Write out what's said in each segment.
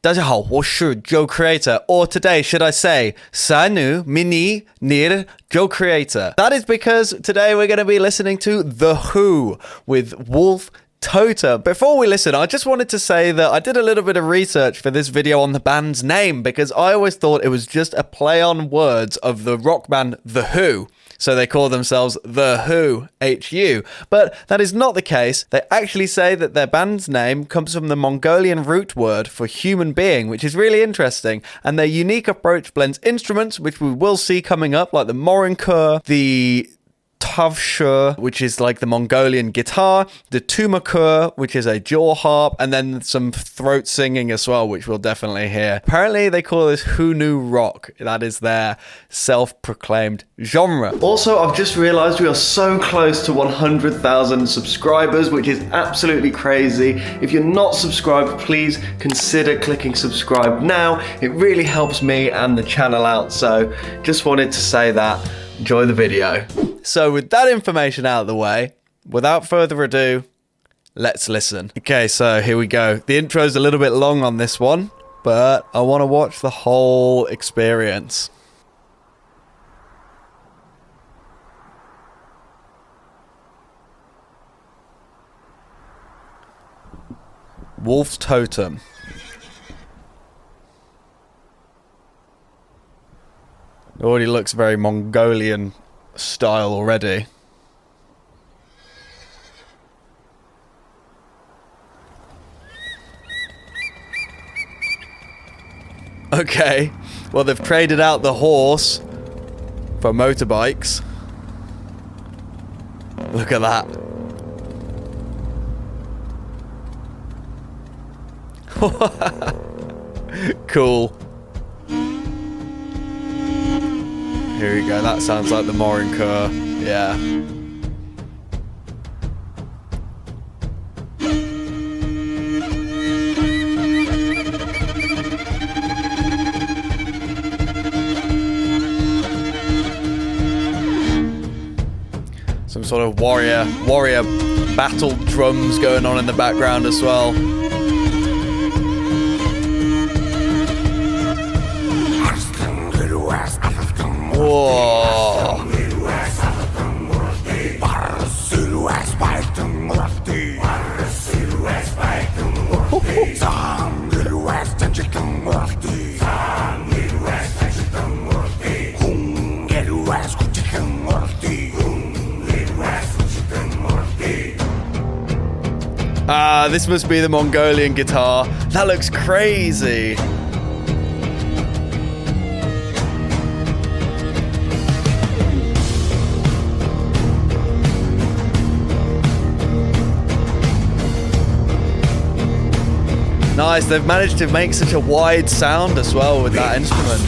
大家好，我是 Joe Creator, or today, should I say, Sanu Mini Nir Joe Creator. That is because today we're going to be listening to The Who with Wolf TOTEM. Before we listen, I just wanted to say that I did a little bit of research for this video on the band's name because I always thought it was just a play on words of the rock band The Who. So they call themselves The Who, H-U. But that is not the case. They actually say that their band's name comes from the Mongolian root word for human being, which is really interesting. And their unique approach blends instruments, which we will see coming up, like the morinkur, the tavshur, which is like the Mongolian guitar, the tumakur, which is a jaw harp, and then some throat singing as well, which we'll definitely hear. Apparently they call this Who Knew Rock. That is their self-proclaimed genre. Also, I've just realized we are so close to 100,000 subscribers, which is absolutely crazy. If you're not subscribed, please consider clicking subscribe now. It really helps me and the channel out, so just wanted to say that. Enjoy the video. So with that information out of the way, without further ado, let's listen. Okay, so here we go. The intro's a little bit long on this one, but I want to watch the whole experience. Wolf TOTEM. It already looks very Mongolian style already. Okay, well they've traded out the horse for motorbikes. Look at that. Cool. Here we go, that sounds like the morinkur, yeah. Some sort of warrior battle drums going on in the background as well. Whoa. Ah, this must be the Mongolian guitar. That looks crazy. Nice, they've managed to make such a wide sound as well with that instrument.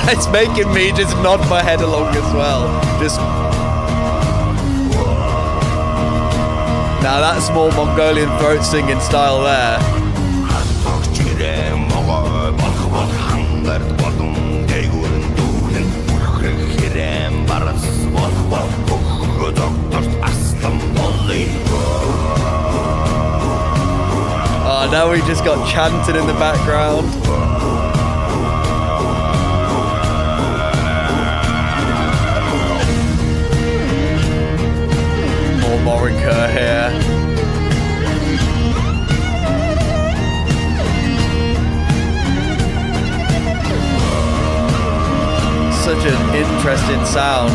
It's making me just nod my head along as well. Just now that's more Mongolian throat singing style there. Oh, now we just got chanted in the background. More morinkur here. Such an interesting sound.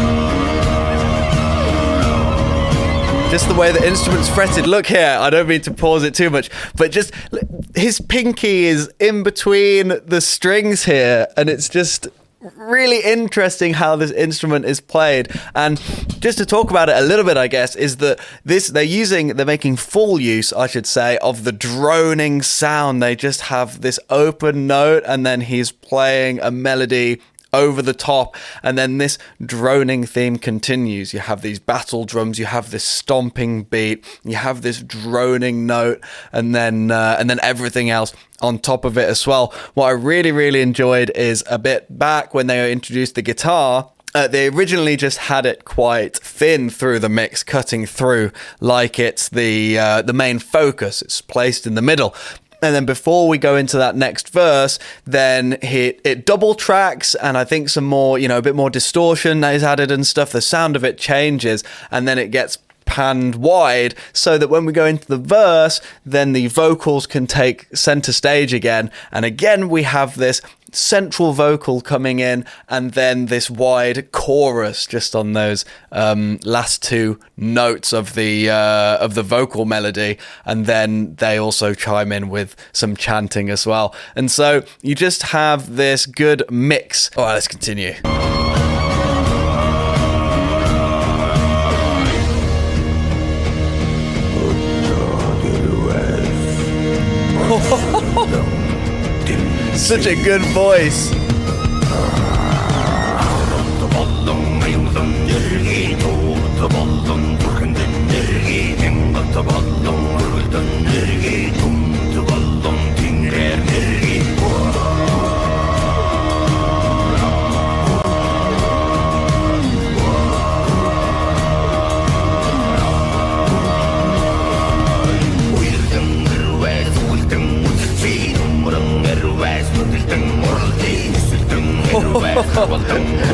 Just the way the instrument's fretted. Look here, I don't mean to pause it too much, but just his pinky is in between the strings here, and it's just really interesting how this instrument is played. And just to talk about it a little bit, I guess, is that they're making full use, I should say, of the droning sound. They just have this open note, and then he's playing a melody over the top, and then this droning theme continues. You have these battle drums, you have this stomping beat, you have this droning note, and then everything else on top of it as well. What I really enjoyed is a bit back when they introduced the guitar. They originally just had it quite thin through the mix, cutting through like it's the main focus. It's placed in the middle. And then before we go into that next verse, then it double tracks, and I think some more, a bit more distortion that is added and stuff. The sound of it changes, and then it gets panned wide so that when we go into the verse, then the vocals can take center stage again. And again, we have this central vocal coming in, and then this wide chorus just on those last two notes of the vocal melody, and then they also chime in with some chanting as well. And so you just have this good mix. All right, let's continue. Such a good voice.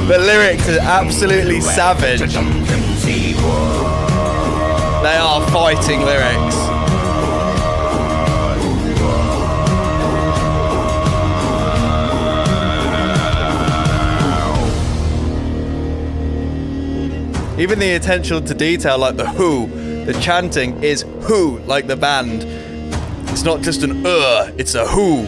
The lyrics are absolutely savage. They are fighting lyrics. Even the attention to detail, like the who, the chanting is who, like the band. It's not just an it's a who.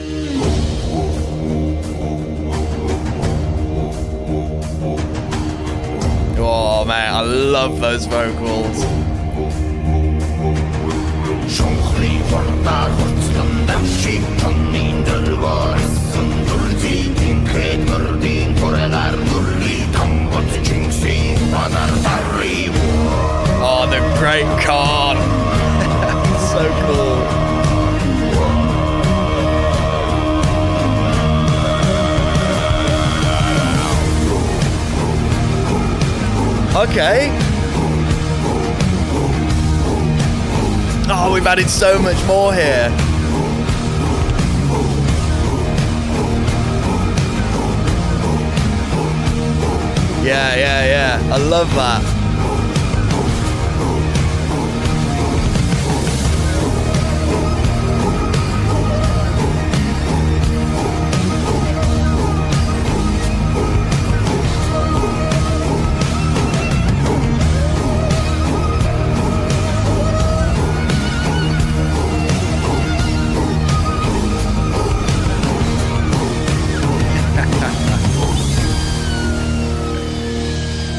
Oh man, I love those vocals. Oh, the great Khan. So cool. Okay. Oh, we've added so much more here. Yeah. I love that.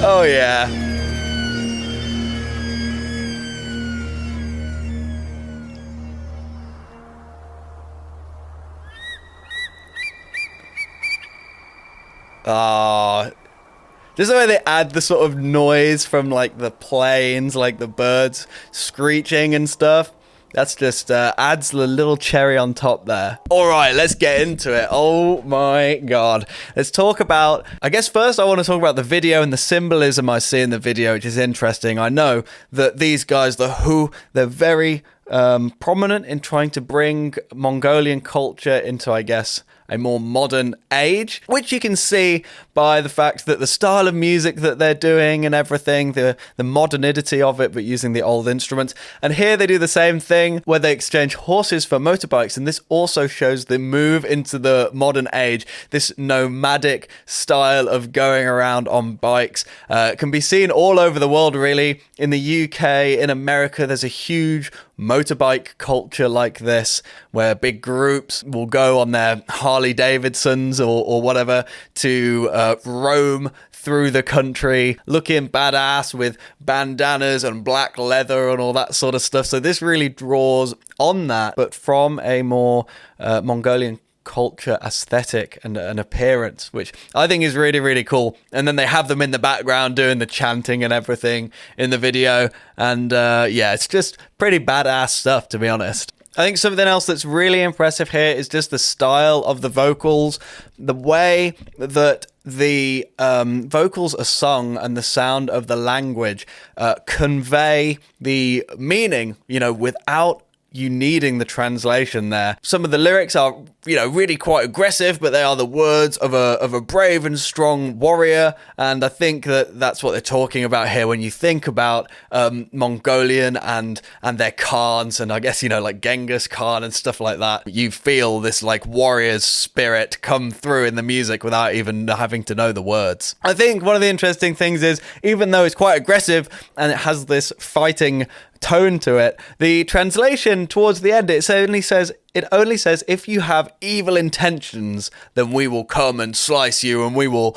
Oh yeah. Oh, just the way they add the sort of noise from like the planes, like the birds screeching and stuff. That's just adds the little cherry on top there. All right, let's get into it. Oh my God. Let's talk about, I guess first I want to talk about the video and the symbolism I see in the video, which is interesting. I know that these guys, the Who, they're very prominent in trying to bring Mongolian culture into, I guess, a more modern age, which you can see by the fact that the style of music that they're doing and everything, the modernity of it, but using the old instruments. And here they do the same thing where they exchange horses for motorbikes. And this also shows the move into the modern age. This nomadic style of going around on bikes can be seen all over the world, really. In the UK, in America, there's a huge motorbike culture like this, where big groups will go on their Harley Davidsons or whatever to roam through the country looking badass with bandanas and black leather and all that sort of stuff. So this really draws on that, but from a more Mongolian culture aesthetic and an appearance, which I think is really, really cool. And then they have them in the background doing the chanting and everything in the video. And yeah, it's just pretty badass stuff, to be honest. I think something else that's really impressive here is just the style of the vocals, the way that the vocals are sung and the sound of the language convey the meaning, you know, without you needing the translation there. Some of the lyrics are, you know, really quite aggressive, but they are the words of a brave and strong warrior. And I think that that's what they're talking about here when you think about Mongolian and their Khans, and I guess, you know, like Genghis Khan and stuff like that. You feel this like warrior's spirit come through in the music without even having to know the words. I think one of the interesting things is, even though it's quite aggressive and it has this fighting tone to it, the translation towards the end, it only says, if you have evil intentions, then we will come and slice you, and we will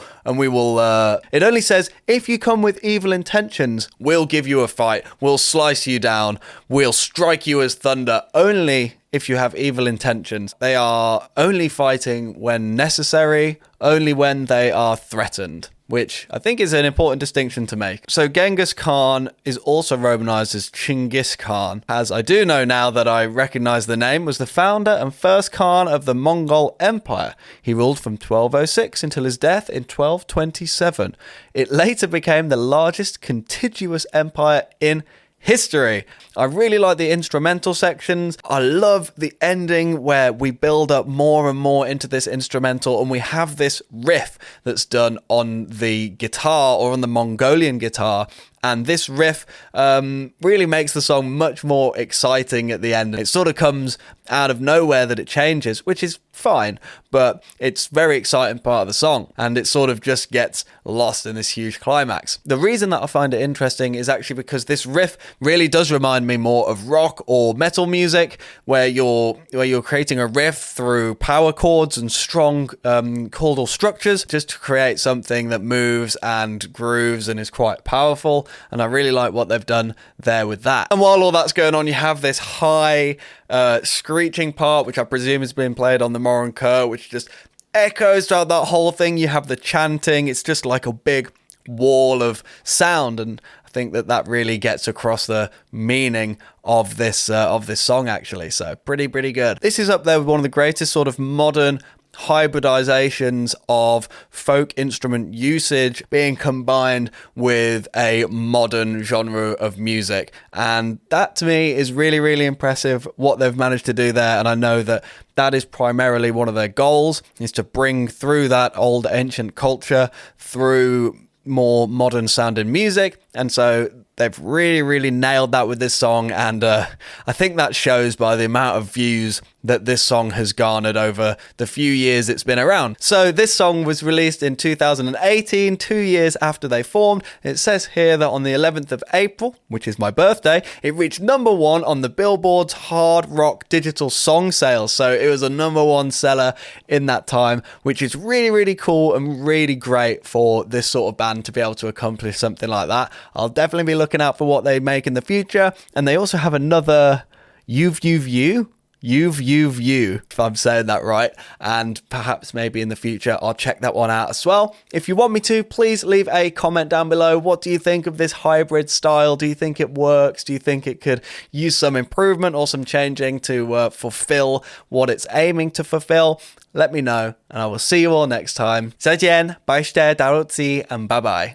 it only says, if you come with evil intentions, we'll give you a fight, we'll slice you down, we'll strike you as thunder. Only if you have evil intentions. They are only fighting when necessary, only when they are threatened, which I think is an important distinction to make. So Genghis Khan is also Romanized as Chinggis Khan, as I do know now that I recognize the name, was the founder and first Khan of the Mongol Empire. He ruled from 1206 until his death in 1227. It later became the largest contiguous empire in history. I really like the instrumental sections. I love the ending where we build up more and more into this instrumental, and we have this riff that's done on the guitar, or on the Mongolian guitar. And this riff really makes the song much more exciting at the end. It sort of comes out of nowhere that it changes, which is fine, but it's a very exciting part of the song, and it sort of just gets lost in this huge climax. The reason that I find it interesting is actually because this riff really does remind me more of rock or metal music, where you're creating a riff through power chords and strong chordal structures, just to create something that moves and grooves and is quite powerful. And I really like what they've done there with that. And while all that's going on, you have this high screeching part, which I presume is being played on the Morin Kerr, which just echoes throughout that whole thing. You have the chanting. It's just like a big wall of sound, and I think that really gets across the meaning of this song, actually. So pretty good. This is up there with one of the greatest sort of modern hybridizations of folk instrument usage being combined with a modern genre of music, and that to me is really impressive what they've managed to do there. And I know that is primarily one of their goals, is to bring through that old ancient culture through more modern sounding music. And so they've really nailed that with this song, and I think that shows by the amount of views that this song has garnered over the few years it's been around. So this song was released in 2018, 2 years after they formed. It says here that on the 11th of April, which is my birthday, it reached #1 on the Billboard's Hard Rock Digital Song Sales. So it was a #1 seller in that time, which is really cool and really great for this sort of band to be able to accomplish something like that. I'll definitely be looking out for what they make in the future. And they also have another You, if I'm saying that right, and perhaps maybe in the future I'll check that one out as well. If you want me to, please leave a comment down below. What do you think of this hybrid style? Do you think it works? Do you think it could use some improvement or some changing to fulfill what it's aiming to fulfill? Let me know, and I will see you all next time. 再见，拜谢，大家，and bye bye.